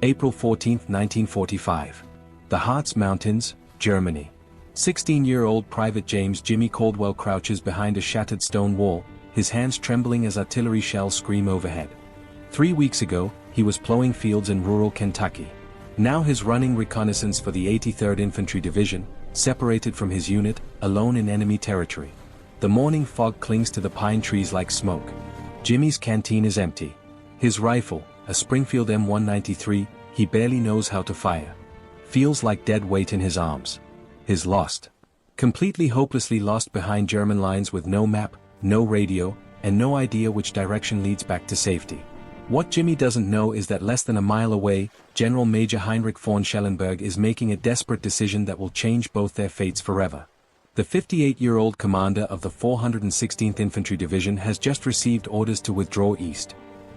April 14, 1945. The Harz Mountains, Germany. 16-year-old Private James Jimmy Caldwell crouches behind a shattered stone wall, his hands trembling as artillery shells scream overhead. 3 weeks ago, he was plowing fields in rural Kentucky. Now he's running reconnaissance for the 83rd Infantry Division, separated from his unit, alone in enemy territory. The morning fog clings to the pine trees like smoke. Jimmy's canteen is empty. His rifle, a Springfield M193, he barely knows how to fire. Feels like dead weight in his arms. He's lost. Completely hopelessly lost behind German lines with no map, no radio, and no idea which direction leads back to safety. What Jimmy doesn't know is that less than a mile away, General Major Heinrich von Schellenberg is making a desperate decision that will change both their fates forever. The 58-year-old commander of the 416th Infantry Division has just received orders to withdraw east.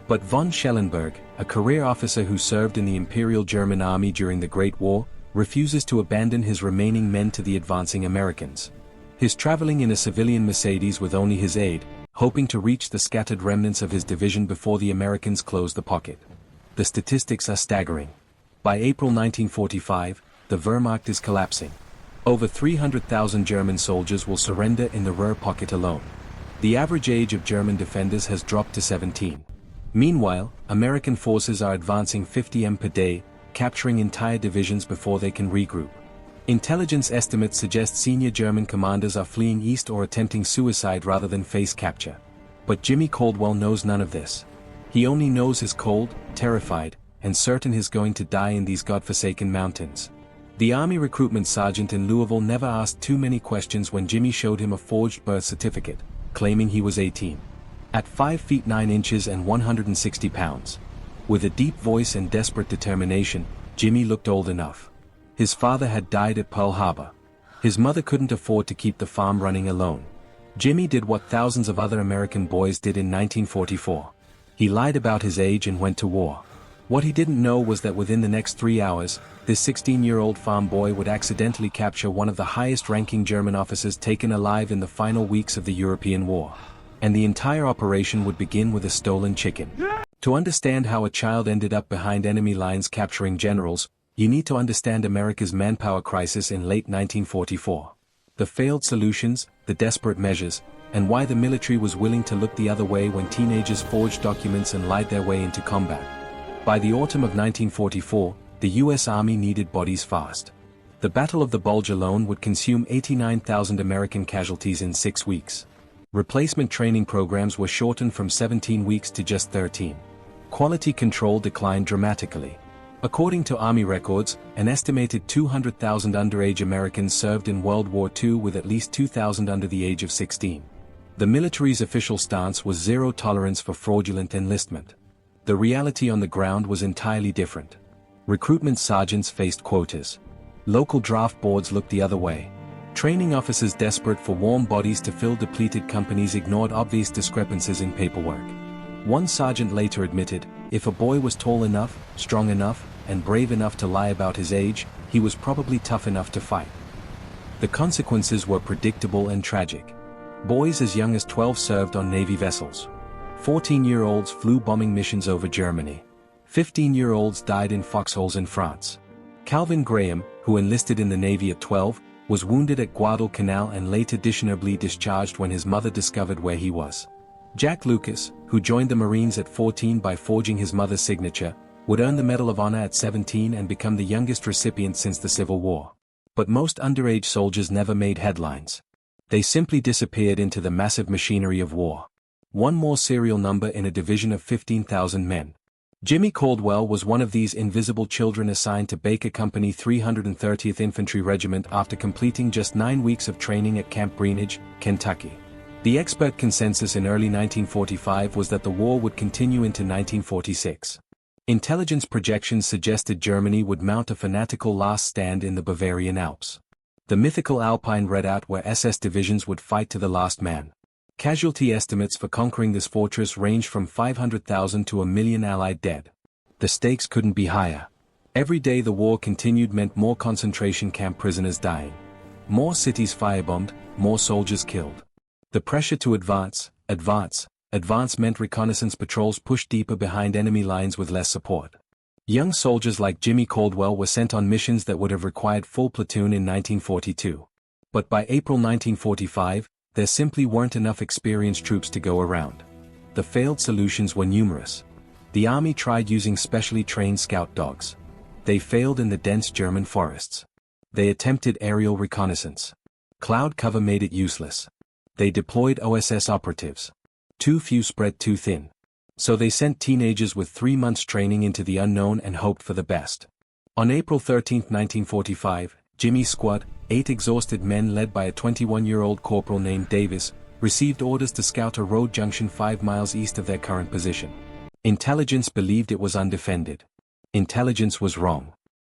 But von Schellenberg, a career officer who served in the Imperial German Army during the Great War, refuses to abandon his remaining men to the advancing Americans. He's traveling in a civilian Mercedes with only his aide, hoping to reach the scattered remnants of his division before the Americans close the pocket. The statistics are staggering. By April 1945, the Wehrmacht is collapsing. Over 300,000 German soldiers will surrender in the Ruhr pocket alone. The average age of German defenders has dropped to 17. Meanwhile, American forces are advancing 50 m per day, capturing entire divisions before they can regroup. Intelligence estimates suggest senior German commanders are fleeing east or attempting suicide rather than face capture. But Jimmy Caldwell knows none of this. He only knows he's cold, terrified, and certain he's going to die in these godforsaken mountains. The Army recruitment sergeant in Louisville never asked too many questions when Jimmy showed him a forged birth certificate, claiming he was 18. At 5 feet 9 inches and 160 pounds. With a deep voice and desperate determination, Jimmy looked old enough. His father had died at Pearl Harbor. His mother couldn't afford to keep the farm running alone. Jimmy did what thousands of other American boys did in 1944. He lied about his age and went to war. What he didn't know was that within the next 3 hours, this 16-year-old farm boy would accidentally capture one of the highest-ranking German officers taken alive in the final weeks of the European War. And the entire operation would begin with a stolen chicken. To understand how a child ended up behind enemy lines capturing generals, you need to understand America's manpower crisis in late 1944. The failed solutions, the desperate measures, and why the military was willing to look the other way when teenagers forged documents and lied their way into combat. By the autumn of 1944, the U.S. Army needed bodies fast. The Battle of the Bulge alone would consume 89,000 American casualties in 6 weeks. Replacement training programs were shortened from 17 weeks to just 13. Quality control declined dramatically. According to Army records, an estimated 200,000 underage Americans served in World War II with at least 2,000 under the age of 16. The military's official stance was zero tolerance for fraudulent enlistment. The reality on the ground was entirely different. Recruitment sergeants faced quotas. Local draft boards looked the other way. Training officers desperate for warm bodies to fill depleted companies ignored obvious discrepancies in paperwork. One sergeant later admitted, if a boy was tall enough, strong enough, and brave enough to lie about his age, he was probably tough enough to fight. The consequences were predictable and tragic. Boys as young as 12 served on Navy vessels. 14-year-olds flew bombing missions over Germany. 15-year-olds died in foxholes in France. Calvin Graham, who enlisted in the Navy at 12, was wounded at Guadalcanal and later dishonorably discharged when his mother discovered where he was. Jack Lucas, who joined the Marines at 14 by forging his mother's signature, would earn the Medal of Honor at 17 and become the youngest recipient since the Civil War. But most underage soldiers never made headlines. They simply disappeared into the massive machinery of war. One more serial number in a division of 15,000 men. Jimmy Caldwell was one of these invisible children assigned to Baker Company 330th Infantry Regiment after completing just 9 weeks of training at Camp Greenidge, Kentucky. The expert consensus in early 1945 was that the war would continue into 1946. Intelligence projections suggested Germany would mount a fanatical last stand in the Bavarian Alps. The mythical Alpine Redoubt where SS divisions would fight to the last man. Casualty estimates for conquering this fortress ranged from 500,000 to 1 million Allied dead. The stakes couldn't be higher. Every day the war continued meant more concentration camp prisoners dying. More cities firebombed, more soldiers killed. The pressure to advance meant reconnaissance patrols pushed deeper behind enemy lines with less support. Young soldiers like Jimmy Caldwell were sent on missions that would have required full platoon in 1942. But by April 1945, there simply weren't enough experienced troops to go around. The failed solutions were numerous. The army tried using specially trained scout dogs. They failed in the dense German forests. They attempted aerial reconnaissance. Cloud cover made it useless. They deployed OSS operatives. Too few spread too thin. So they sent teenagers with 3 months training into the unknown and hoped for the best. On April 13, 1945, Jimmy's squad, 8 exhausted men led by a 21-year-old corporal named Davis, received orders to scout a road junction 5 miles east of their current position. Intelligence believed it was undefended. Intelligence was wrong.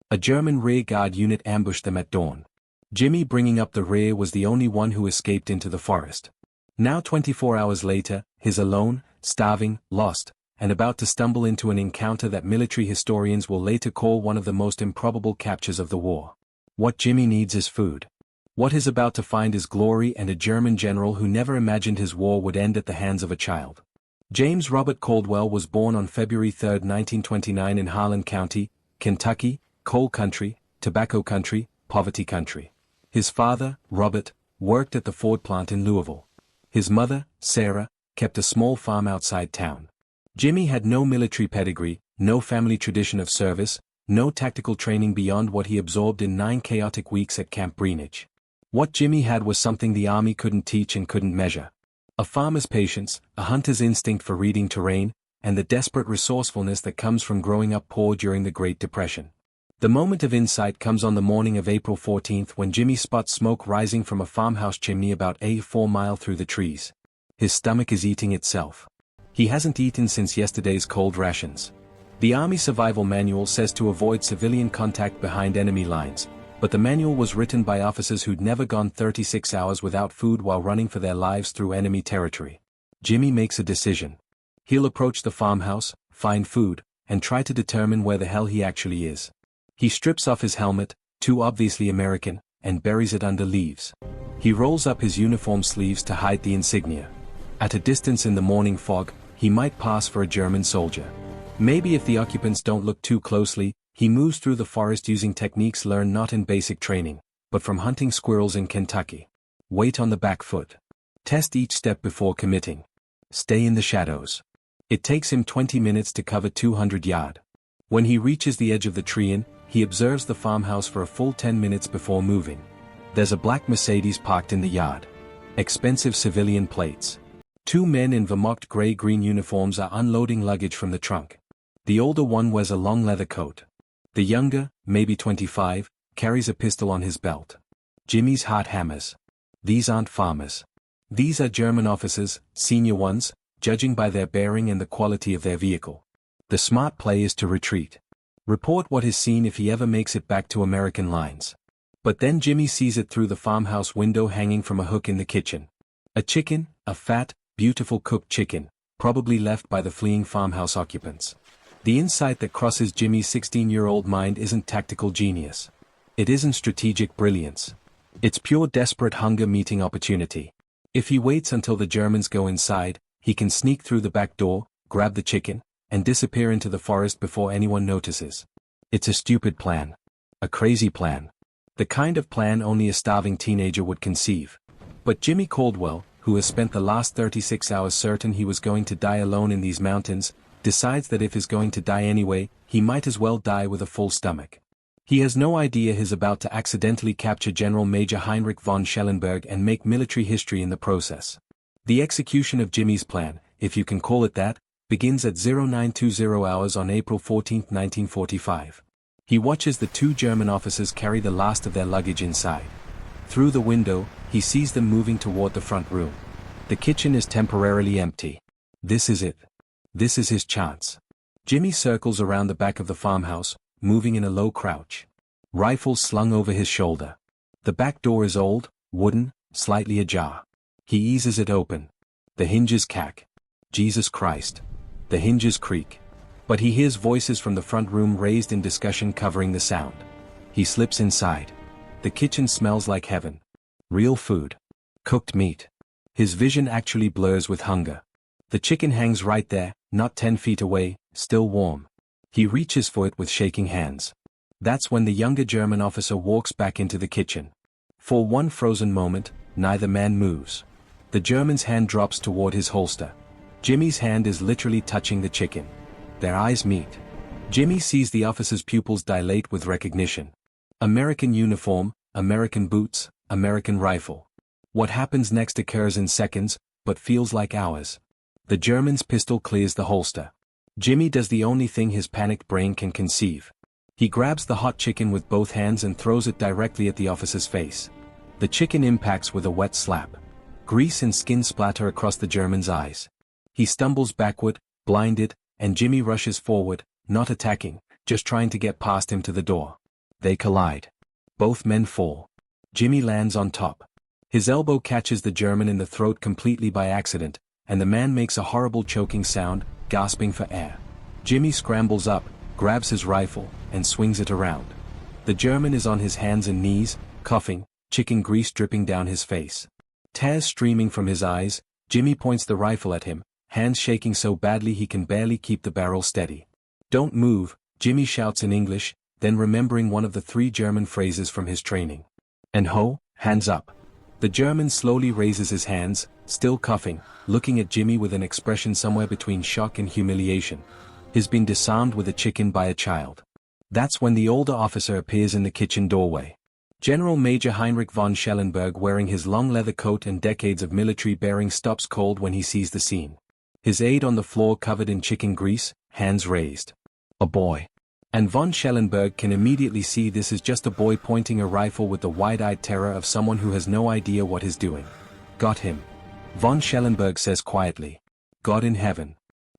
A German rear guard unit ambushed them at dawn. Jimmy, bringing up the rear, was the only one who escaped into the forest. Now 24 hours later, he's alone, starving, lost, and about to stumble into an encounter that military historians will later call one of the most improbable captures of the war. What Jimmy needs is food. What he's about to find is glory and a German general who never imagined his war would end at the hands of a child. James Robert Caldwell was born on February 3, 1929 in Harlan County, Kentucky, coal country, tobacco country, poverty country. His father, Robert, worked at the Ford plant in Louisville. His mother, Sarah, kept a small farm outside town. Jimmy had no military pedigree, no family tradition of service, no tactical training beyond what he absorbed in 9 chaotic weeks at Camp Greenwich. What Jimmy had was something the army couldn't teach and couldn't measure. A farmer's patience, a hunter's instinct for reading terrain, and the desperate resourcefulness that comes from growing up poor during the Great Depression. The moment of insight comes on the morning of April 14 when Jimmy spots smoke rising from a farmhouse chimney about 4 miles through the trees. His stomach is eating itself. He hasn't eaten since yesterday's cold rations. The Army Survival Manual says to avoid civilian contact behind enemy lines, but the manual was written by officers who'd never gone 36 hours without food while running for their lives through enemy territory. Jimmy makes a decision. He'll approach the farmhouse, find food, and try to determine where the hell he actually is. He strips off his helmet, too obviously American, and buries it under leaves. He rolls up his uniform sleeves to hide the insignia. At a distance in the morning fog, he might pass for a German soldier. Maybe if the occupants don't look too closely, he moves through the forest using techniques learned not in basic training, but from hunting squirrels in Kentucky. Wait on the back foot. Test each step before committing. Stay in the shadows. It takes him 20 minutes to cover 200 yards. When he reaches the edge of the tree, he observes the farmhouse for a full 10 minutes before moving. There's a black Mercedes parked in the yard. Expensive civilian plates. 2 men in Vermont gray-green uniforms are unloading luggage from the trunk. The older one wears a long leather coat. The younger, maybe 25, carries a pistol on his belt. Jimmy's heart hammers. These aren't farmers. These are German officers, senior ones, judging by their bearing and the quality of their vehicle. The smart play is to retreat. Report what is seen if he ever makes it back to American lines. But then Jimmy sees it through the farmhouse window hanging from a hook in the kitchen. A chicken, a fat, beautiful cooked chicken, probably left by the fleeing farmhouse occupants. The insight that crosses Jimmy's 16-year-old mind isn't tactical genius. It isn't strategic brilliance. It's pure desperate hunger meeting opportunity. If he waits until the Germans go inside, he can sneak through the back door, grab the chicken, and disappear into the forest before anyone notices. It's a stupid plan. A crazy plan. The kind of plan only a starving teenager would conceive. But Jimmy Caldwell, who has spent the last 36 hours certain he was going to die alone in these mountains, decides that if he's going to die anyway, he might as well die with a full stomach. He has no idea he's about to accidentally capture General Major Heinrich von Schellenberg and make military history in the process. The execution of Jimmy's plan, if you can call it that, begins at 0920 hours on April 14, 1945. He watches the 2 German officers carry the last of their luggage inside. Through the window, he sees them moving toward the front room. The kitchen is temporarily empty. This is it. This is his chance. Jimmy circles around the back of the farmhouse, moving in a low crouch. Rifle slung over his shoulder. The back door is old, wooden, slightly ajar. He eases it open. The hinges cack. Jesus Christ. The hinges creak. But he hears voices from the front room raised in discussion covering the sound. He slips inside. The kitchen smells like heaven. Real food. Cooked meat. His vision actually blurs with hunger. The chicken hangs right there, not 10 feet away, still warm. He reaches for it with shaking hands. That's when the younger German officer walks back into the kitchen. For one frozen moment, neither man moves. The German's hand drops toward his holster. Jimmy's hand is literally touching the chicken. Their eyes meet. Jimmy sees the officer's pupils dilate with recognition. American uniform, American boots, American rifle. What happens next occurs in seconds, but feels like hours. The German's pistol clears the holster. Jimmy does the only thing his panicked brain can conceive. He grabs the hot chicken with both hands and throws it directly at the officer's face. The chicken impacts with a wet slap. Grease and skin splatter across the German's eyes. He stumbles backward, blinded, and Jimmy rushes forward, not attacking, just trying to get past him to the door. They collide. Both men fall. Jimmy lands on top. His elbow catches the German in the throat completely by accident, and the man makes a horrible choking sound, gasping for air. Jimmy scrambles up, grabs his rifle, and swings it around. The German is on his hands and knees, coughing, chicken grease dripping down his face. Tears streaming from his eyes. Jimmy points the rifle at him, hands shaking so badly he can barely keep the barrel steady. "Don't move," Jimmy shouts in English, then remembering one of the 3 German phrases from his training. "And ho, hands up." The German slowly raises his hands, still coughing, looking at Jimmy with an expression somewhere between shock and humiliation. He's been disarmed with a chicken by a child. That's when the older officer appears in the kitchen doorway. General Major Heinrich von Schellenberg, wearing his long leather coat and decades of military bearing, stops cold when he sees the scene. His aide on the floor covered in chicken grease, hands raised. "A boy." And von Schellenberg can immediately see this is just a boy pointing a rifle with the wide-eyed terror of someone who has no idea what he's doing. "Got him," von Schellenberg says quietly. "God in heaven."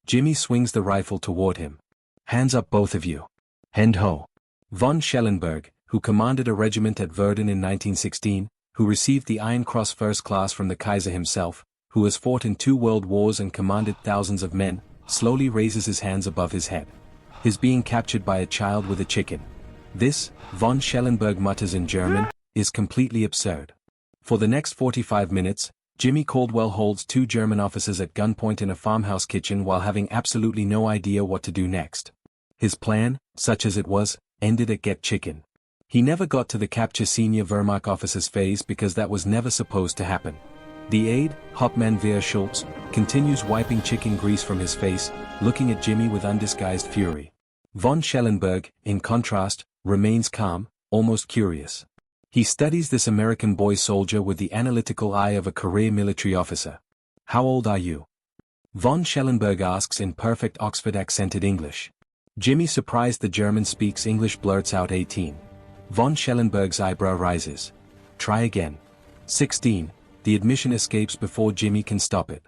Jimmy swings the rifle toward him. "Hands up, both of you." "Hand ho." Von Schellenberg, who commanded a regiment at Verdun in 1916, who received the Iron Cross First Class from the Kaiser himself, who has fought in 2 world wars and commanded thousands of men, slowly raises his hands above his head. He's being captured by a child with a chicken. This, von Schellenberg mutters in German, is completely absurd. For the next 45 minutes, Jimmy Caldwell holds 2 German officers at gunpoint in a farmhouse kitchen while having absolutely no idea what to do next. His plan, such as it was, ended at get chicken. He never got to the capture senior Wehrmacht officer's phase because that was never supposed to happen. The aide, Hauptmann Wehr Schultz, continues wiping chicken grease from his face, looking at Jimmy with undisguised fury. Von Schellenberg, in contrast, remains calm, almost curious. He studies this American boy soldier with the analytical eye of a career military officer. "How old are you?" Von Schellenberg asks in perfect Oxford-accented English. Jimmy, surprised the German speaks English, blurts out 18. Von Schellenberg's eyebrow rises. "Try again." 16. The admission escapes before Jimmy can stop it.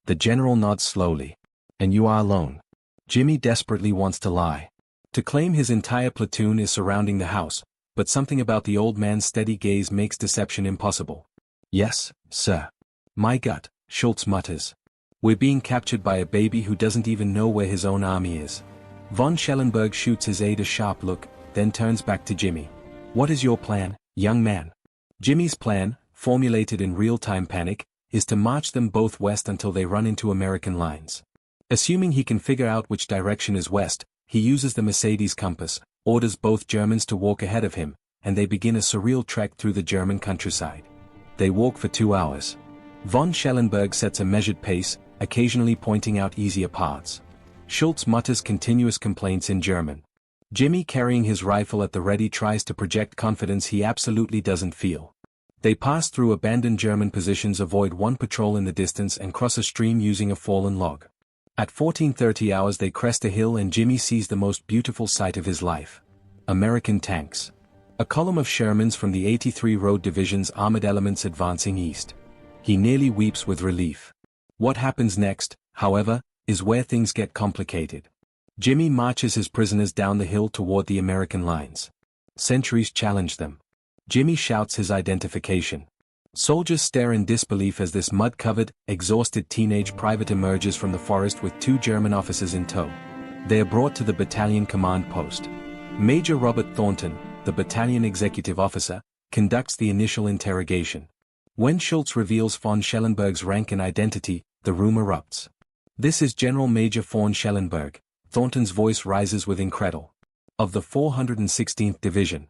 The general nods slowly. "And you are alone." Jimmy desperately wants to lie. To claim his entire platoon is surrounding the house, but something about the old man's steady gaze makes deception impossible. "Yes, sir." "My gut," Schultz mutters. "We're being captured by a baby who doesn't even know where his own army is." Von Schellenberg shoots his aide a sharp look, then turns back to Jimmy. "What is your plan, young man?" Jimmy's plan, formulated in real-time panic, is to march them both west until they run into American lines. Assuming he can figure out which direction is west, he uses the Mercedes compass, orders both Germans to walk ahead of him, and they begin a surreal trek through the German countryside. They walk for 2 hours. Von Schellenberg sets a measured pace, occasionally pointing out easier paths. Schultz mutters continuous complaints in German. Jimmy, carrying his rifle at the ready, tries to project confidence he absolutely doesn't feel. They pass through abandoned German positions, avoid one patrol in the distance, and cross a stream using a fallen log. At 14:30 hours they crest a hill and Jimmy sees the most beautiful sight of his life. American tanks. A column of Shermans from the 83 Road Division's armored elements advancing east. He nearly weeps with relief. What happens next, however, is where things get complicated. Jimmy marches his prisoners down the hill toward the American lines. Sentries challenge them. Jimmy shouts his identification. Soldiers stare in disbelief as this mud-covered, exhausted teenage private emerges from the forest with 2 German officers in tow. They are brought to the battalion command post. Major Robert Thornton, the battalion executive officer, conducts the initial interrogation. When Schultz reveals von Schellenberg's rank and identity, the room erupts. "This is General Major von Schellenberg, Thornton's voice rises with incredulity. Of the 416th Division.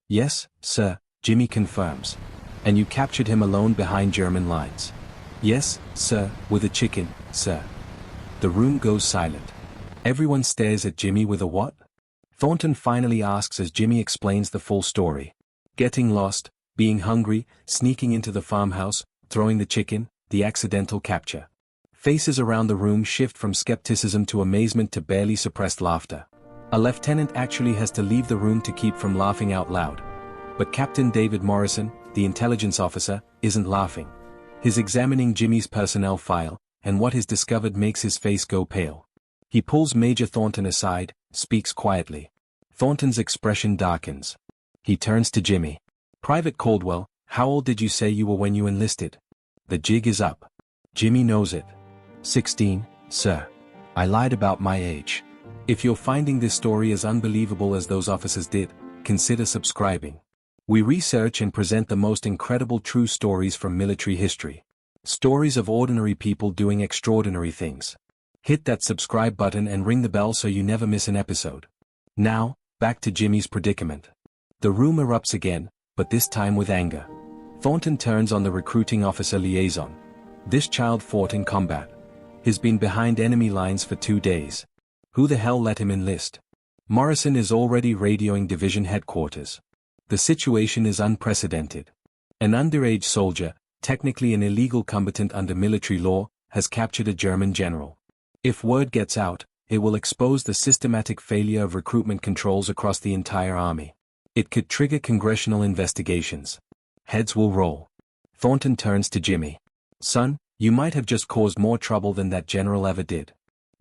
Yes, sir, Jimmy confirms. And you captured him alone behind German lines. Yes, sir, with a chicken, sir. The room goes silent. Everyone stares at Jimmy with a what? Thornton finally asks as Jimmy explains the full story. Getting lost, being hungry, sneaking into the farmhouse, throwing the chicken, the accidental capture. Faces around the room shift from skepticism to amazement to barely suppressed laughter. A lieutenant actually has to leave the room to keep from laughing out loud. But Captain David Morrison, the intelligence officer, isn't laughing. He's examining Jimmy's personnel file, and what he's discovered makes his face go pale. He pulls Major Thornton aside, speaks quietly. Thornton's expression darkens. He turns to Jimmy. Private Caldwell, how old did you say you were when you enlisted? The jig is up. Jimmy knows it. 16, sir. I lied about my age. If you're finding this story as unbelievable as those officers did, consider subscribing. We research and present the most incredible true stories from military history. Stories of ordinary people doing extraordinary things. Hit that subscribe button and ring the bell so you never miss an episode. Now, back to Jimmy's predicament. The room erupts again, but this time with anger. Thornton turns on the recruiting officer liaison. This child fought in combat. He's been behind enemy lines for 2 days. Who the hell let him enlist? Morrison is already radioing division headquarters. The situation is unprecedented. An underage soldier, technically an illegal combatant under military law, has captured a German general. If word gets out, it will expose the systematic failure of recruitment controls across the entire army. It could trigger congressional investigations. Heads will roll. Thornton turns to Jimmy. Son, you might have just caused more trouble than that general ever did.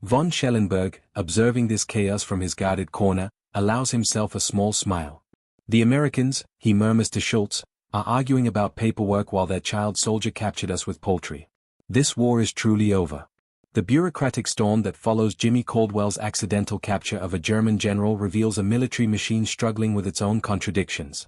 Von Schellenberg, observing this chaos from his guarded corner, allows himself a small smile. The Americans, he murmurs to Schultz, are arguing about paperwork while their child soldier captured us with poultry. This war is truly over. The bureaucratic storm that follows Jimmy Caldwell's accidental capture of a German general reveals a military machine struggling with its own contradictions.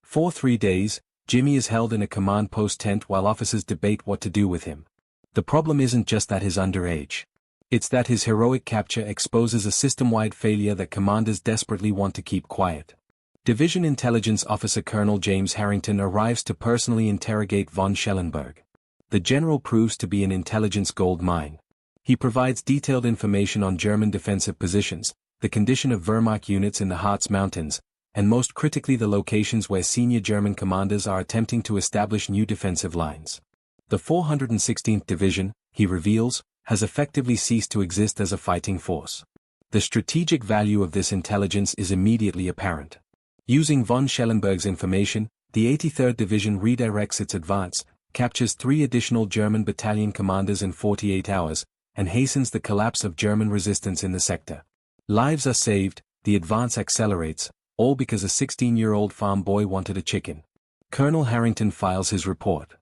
For 3 days, Jimmy is held in a command post tent while officers debate what to do with him. The problem isn't just that he's underage. It's that his heroic capture exposes a system-wide failure that commanders desperately want to keep quiet. Division Intelligence Officer Colonel James Harrington arrives to personally interrogate von Schellenberg. The general proves to be an intelligence gold mine. He provides detailed information on German defensive positions, the condition of Wehrmacht units in the Harz Mountains, and most critically the locations where senior German commanders are attempting to establish new defensive lines. The 416th Division, he reveals, has effectively ceased to exist as a fighting force. The strategic value of this intelligence is immediately apparent. Using von Schellenberg's information, the 83rd Division redirects its advance, captures 3 additional German battalion commanders in 48 hours, and hastens the collapse of German resistance in the sector. Lives are saved, the advance accelerates, all because a 16-year-old farm boy wanted a chicken. Colonel Harrington files his report.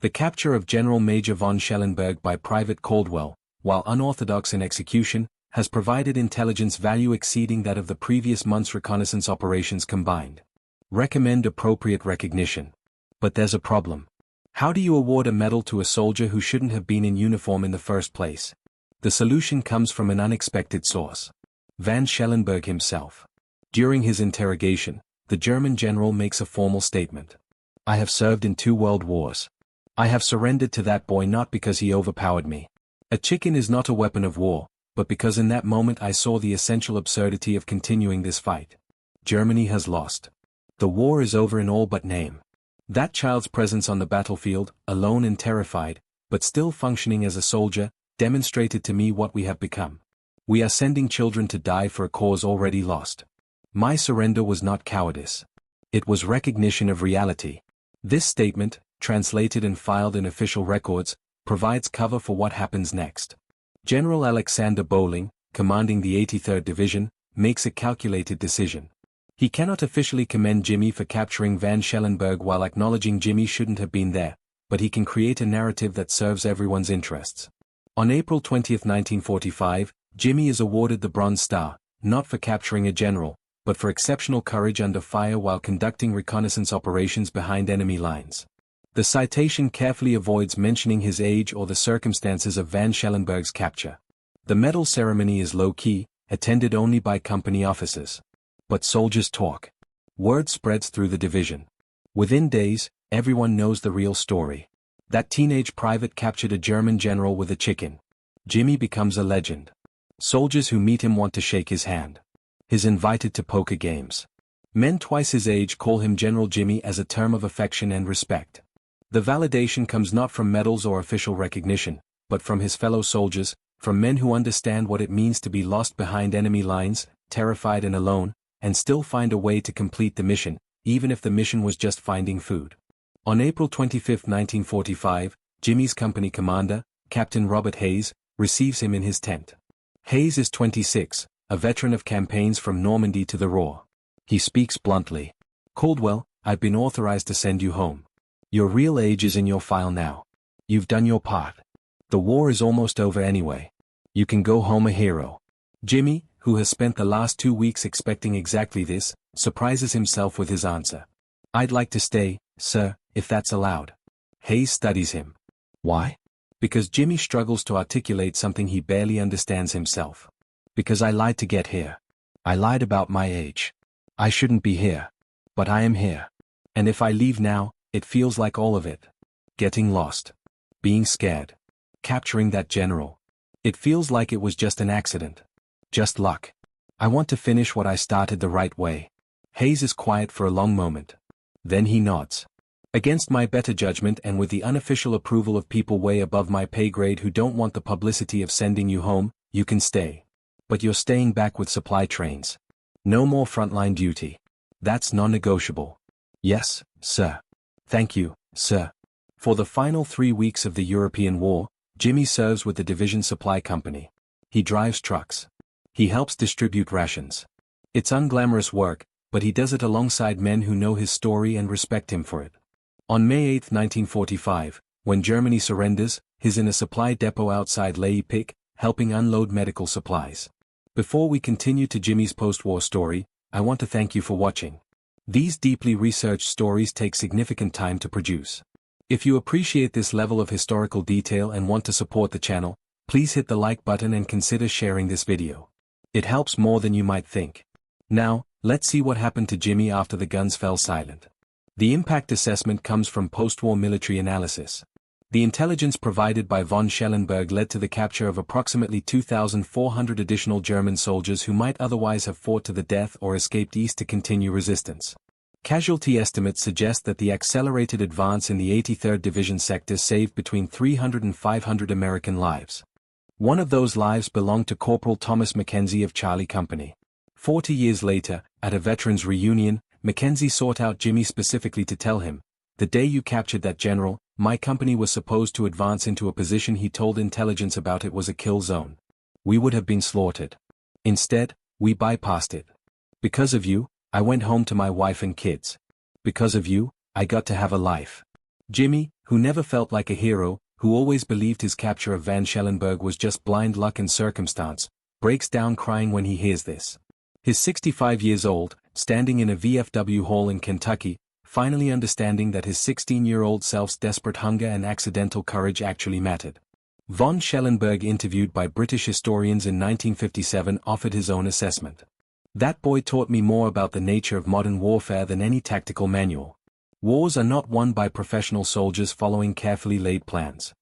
The capture of General Major von Schellenberg by Private Caldwell, while unorthodox in execution, has provided intelligence value exceeding that of the previous month's reconnaissance operations combined. Recommend appropriate recognition. But there's a problem. How do you award a medal to a soldier who shouldn't have been in uniform in the first place? The solution comes from an unexpected source. Von Schellenberg himself. During his interrogation, the German general makes a formal statement. I have served in 2 world wars. I have surrendered to that boy not because he overpowered me. A chicken is not a weapon of war, but because in that moment I saw the essential absurdity of continuing this fight. Germany has lost. The war is over in all but name. That child's presence on the battlefield, alone and terrified, but still functioning as a soldier, demonstrated to me what we have become. We are sending children to die for a cause already lost. My surrender was not cowardice. It was recognition of reality. This statement, translated and filed in official records, provides cover for what happens next. General Alexander Bowling, commanding the 83rd Division, makes a calculated decision. He cannot officially commend Jimmy for capturing von Schellenberg while acknowledging Jimmy shouldn't have been there, but he can create a narrative that serves everyone's interests. On April 20, 1945, Jimmy is awarded the Bronze Star, not for capturing a general, but for exceptional courage under fire while conducting reconnaissance operations behind enemy lines. The citation carefully avoids mentioning his age or the circumstances of von Schellenberg's capture. The medal ceremony is low-key, attended only by company officers. But soldiers talk. Word spreads through the division. Within days, everyone knows the real story. That teenage private captured a German general with a chicken. Jimmy becomes a legend. Soldiers who meet him want to shake his hand. He's invited to poker games. Men twice his age call him General Jimmy as a term of affection and respect. The validation comes not from medals or official recognition, but from his fellow soldiers, from men who understand what it means to be lost behind enemy lines, terrified and alone, and still find a way to complete the mission, even if the mission was just finding food. On April 25, 1945, Jimmy's company commander, Captain Robert Hayes, receives him in his tent. Hayes is 26, a veteran of campaigns from Normandy to the Ruhr. He speaks bluntly. "Caldwell, I've been authorized to send you home. Your real age is in your file now. You've done your part. The war is almost over anyway. You can go home a hero." Jimmy, who has spent the last 2 weeks expecting exactly this, surprises himself with his answer. "I'd like to stay, sir, if that's allowed." Hayes studies him. Why? Because Jimmy struggles to articulate something he barely understands himself. "Because I lied to get here. I lied about my age. I shouldn't be here. But I am here. And if I leave now, it feels like all of it. Getting lost. Being scared. Capturing that general. It feels like it was just an accident. Just luck. I want to finish what I started the right way." Hayes is quiet for a long moment. Then he nods. "Against my better judgment and with the unofficial approval of people way above my pay grade who don't want the publicity of sending you home, you can stay. But you're staying back with supply trains. No more frontline duty. That's non-negotiable." "Yes, sir." "Thank you, sir." For the final 3 weeks of the European War, Jimmy serves with the division supply company. He drives trucks. He helps distribute rations. It's unglamorous work, but he does it alongside men who know his story and respect him for it. On May 8, 1945, when Germany surrenders, he's in a supply depot outside Leipzig, helping unload medical supplies. Before we continue to Jimmy's post-war story, I want to thank you for watching. These deeply researched stories take significant time to produce. If you appreciate this level of historical detail and want to support the channel, please hit the like button and consider sharing this video. It helps more than you might think. Now, let's see what happened to Jimmy after the guns fell silent. The impact assessment comes from post-war military analysis. The intelligence provided by von Schellenberg led to the capture of approximately 2,400 additional German soldiers who might otherwise have fought to the death or escaped east to continue resistance. Casualty estimates suggest that the accelerated advance in the 83rd Division sector saved between 300 and 500 American lives. One of those lives belonged to Corporal Thomas Mackenzie of Charlie Company. 40 years later, at a veterans reunion, Mackenzie sought out Jimmy specifically to tell him, "The day you captured that general, my company was supposed to advance into a position he told intelligence about it was a kill zone. We would have been slaughtered. Instead, we bypassed it. Because of you, I went home to my wife and kids. Because of you, I got to have a life." Jimmy, who never felt like a hero, who always believed his capture of von Schellenberg was just blind luck and circumstance, breaks down crying when he hears this. He's 65 years old, standing in a VFW hall in Kentucky, finally understanding that his 16-year-old self's desperate hunger and accidental courage actually mattered. Von Schellenberg, interviewed by British historians in 1957, offered his own assessment. "That boy taught me more about the nature of modern warfare than any tactical manual. Wars are not won by professional soldiers following carefully laid plans.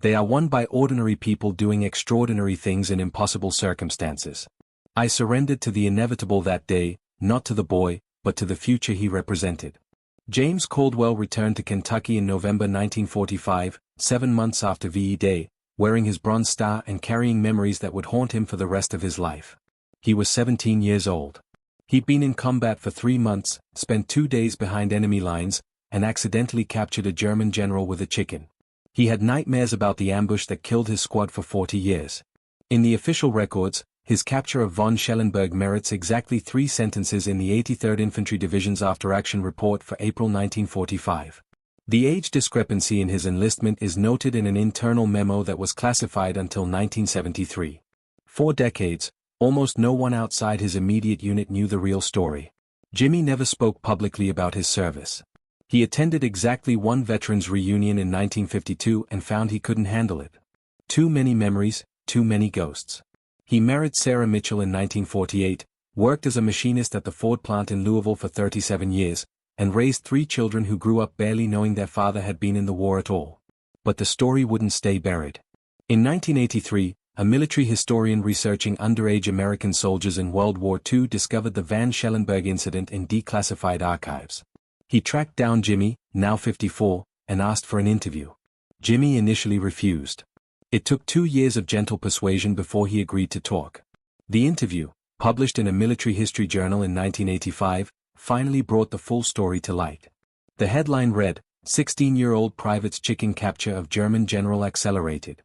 They are won by ordinary people doing extraordinary things in impossible circumstances. I surrendered to the inevitable that day, not to the boy, but to the future he represented." James Caldwell returned to Kentucky in November 1945, 7 months after VE Day, wearing his Bronze Star and carrying memories that would haunt him for the rest of his life. He was 17 years old. He'd been in combat for 3 months, spent 2 days behind enemy lines, and accidentally captured a German general with a chicken. He had nightmares about the ambush that killed his squad for 40 years. In the official records, his capture of von Schellenberg merits exactly 3 sentences in the 83rd Infantry Division's after-action report for April 1945. The age discrepancy in his enlistment is noted in an internal memo that was classified until 1973. 4 decades, almost no one outside his immediate unit knew the real story. Jimmy never spoke publicly about his service. He attended exactly one veterans reunion in 1952 and found he couldn't handle it. Too many memories, too many ghosts. He married Sarah Mitchell in 1948, worked as a machinist at the Ford plant in Louisville for 37 years, and raised 3 children who grew up barely knowing their father had been in the war at all. But the story wouldn't stay buried. In 1983, a military historian researching underage American soldiers in World War II discovered the Van Schellenberg incident in declassified archives. He tracked down Jimmy, now 54, and asked for an interview. Jimmy initially refused. It took 2 years of gentle persuasion before he agreed to talk. The interview, published in a military history journal in 1985, finally brought the full story to light. The headline read, 16-year-old private's chicken capture of German general accelerated.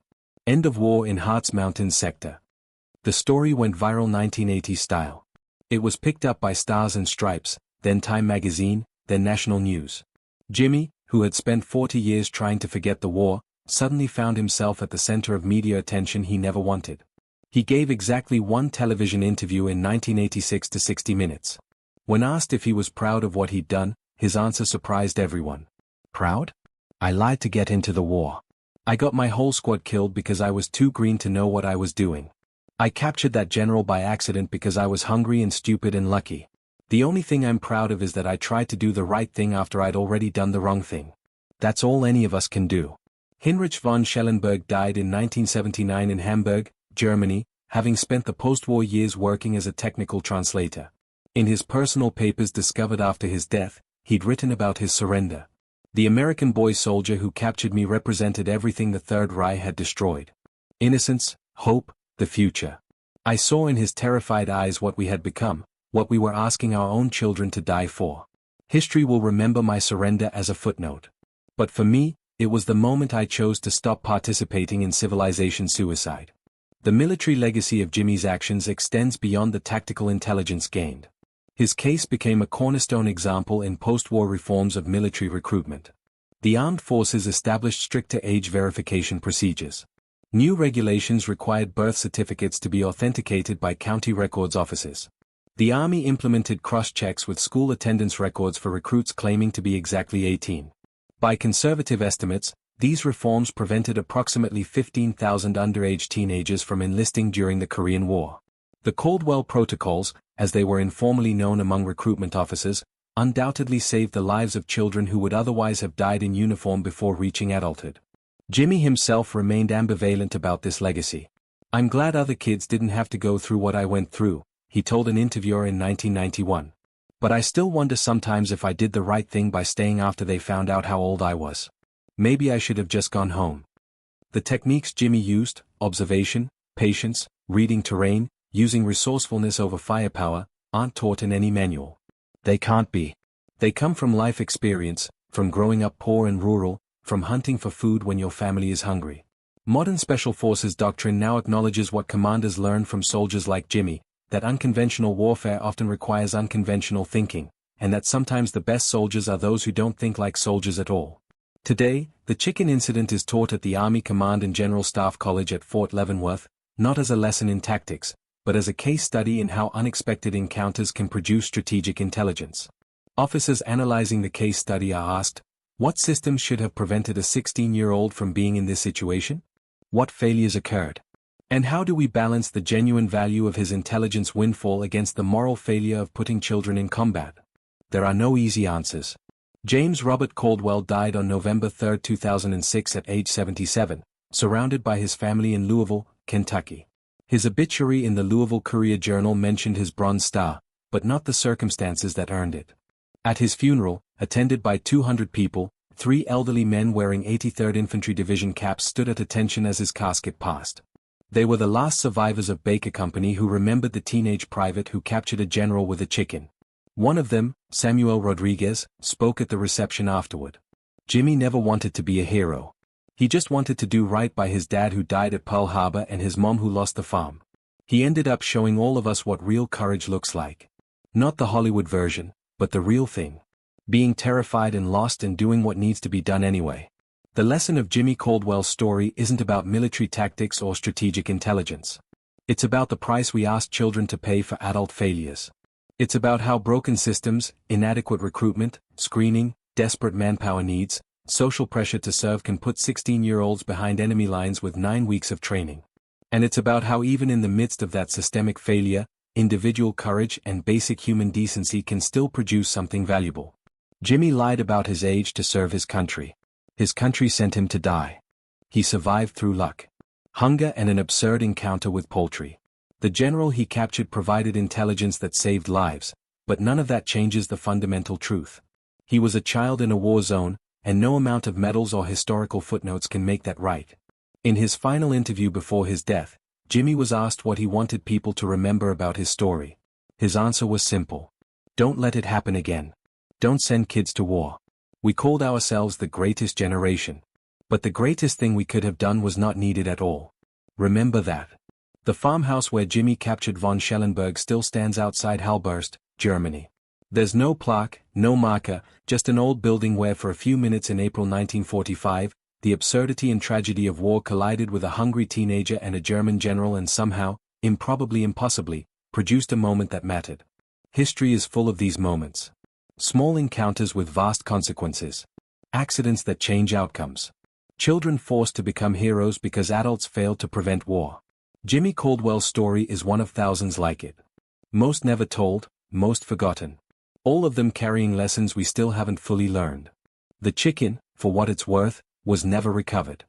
End of war in Harz Mountains sector. The story went viral 1980s style. It was picked up by Stars and Stripes, then Time magazine, then national news. Jimmy, who had spent 40 years trying to forget the war, suddenly found himself at the center of media attention he never wanted. He gave exactly one television interview in 1986 to 60 Minutes. When asked if he was proud of what he'd done, his answer surprised everyone. Proud? I lied to get into the war. I got my whole squad killed because I was too green to know what I was doing. I captured that general by accident because I was hungry and stupid and lucky. The only thing I'm proud of is that I tried to do the right thing after I'd already done the wrong thing. That's all any of us can do. Heinrich von Schellenberg died in 1979 in Hamburg, Germany, having spent the post-war years working as a technical translator. In his personal papers discovered after his death, he'd written about his surrender. The American boy soldier who captured me represented everything the Third Reich had destroyed. Innocence, hope, the future. I saw in his terrified eyes what we had become, what we were asking our own children to die for. History will remember my surrender as a footnote. But for me, it was the moment I chose to stop participating in civilization suicide. The military legacy of Jimmy's actions extends beyond the tactical intelligence gained. His case became a cornerstone example in post-war reforms of military recruitment. The armed forces established stricter age verification procedures. New regulations required birth certificates to be authenticated by county records offices. The Army implemented cross-checks with school attendance records for recruits claiming to be exactly 18. By conservative estimates, these reforms prevented approximately 15,000 underage teenagers from enlisting during the Korean War. The Caldwell Protocols, as they were informally known among recruitment officers, undoubtedly saved the lives of children who would otherwise have died in uniform before reaching adulthood. Jimmy himself remained ambivalent about this legacy. I'm glad other kids didn't have to go through what I went through, he told an interviewer in 1991. But I still wonder sometimes if I did the right thing by staying after they found out how old I was. Maybe I should have just gone home. The techniques Jimmy used, observation, patience, reading terrain, using resourcefulness over firepower, aren't taught in any manual. They can't be. They come from life experience, from growing up poor and rural, from hunting for food when your family is hungry. Modern Special Forces doctrine now acknowledges what commanders learned from soldiers like Jimmy, that unconventional warfare often requires unconventional thinking, and that sometimes the best soldiers are those who don't think like soldiers at all. Today, the chicken incident is taught at the Army Command and General Staff College at Fort Leavenworth, not as a lesson in tactics, but as a case study in how unexpected encounters can produce strategic intelligence. Officers analyzing the case study are asked, what systems should have prevented a 16-year-old from being in this situation? What failures occurred? And how do we balance the genuine value of his intelligence windfall against the moral failure of putting children in combat? There are no easy answers. James Robert Caldwell died on November 3, 2006 at age 77, surrounded by his family in Louisville, Kentucky. His obituary in the Louisville Courier-Journal mentioned his Bronze Star, but not the circumstances that earned it. At his funeral, attended by 200 people, 3 elderly men wearing 83rd Infantry Division caps stood at attention as his casket passed. They were the last survivors of Baker Company who remembered the teenage private who captured a general with a chicken. One of them, Samuel Rodriguez, spoke at the reception afterward. Jimmy never wanted to be a hero. He just wanted to do right by his dad who died at Pearl Harbor and his mom who lost the farm. He ended up showing all of us what real courage looks like. Not the Hollywood version, but the real thing. Being terrified and lost and doing what needs to be done anyway. The lesson of Jimmy Caldwell's story isn't about military tactics or strategic intelligence. It's about the price we ask children to pay for adult failures. It's about how broken systems, inadequate recruitment, screening, desperate manpower needs, social pressure to serve can put 16-year-olds behind enemy lines with 9 weeks of training. And it's about how even in the midst of that systemic failure, individual courage and basic human decency can still produce something valuable. Jimmy lied about his age to serve his country. His country sent him to die. He survived through luck, hunger and an absurd encounter with poultry. The general he captured provided intelligence that saved lives, but none of that changes the fundamental truth. He was a child in a war zone, and no amount of medals or historical footnotes can make that right. In his final interview before his death, Jimmy was asked what he wanted people to remember about his story. His answer was simple. Don't let it happen again. Don't send kids to war. We called ourselves the greatest generation. But the greatest thing we could have done was not needed at all. Remember that. The farmhouse where Jimmy captured von Schellenberg still stands outside Halberst, Germany. There's no plaque, no marker, just an old building where for a few minutes in April 1945, the absurdity and tragedy of war collided with a hungry teenager and a German general and somehow, improbably impossibly, produced a moment that mattered. History is full of these moments. Small encounters with vast consequences. Accidents that change outcomes. Children forced to become heroes because adults failed to prevent war. Jimmy Caldwell's story is one of thousands like it. Most never told, most forgotten. All of them carrying lessons we still haven't fully learned. The chicken, for what it's worth, was never recovered.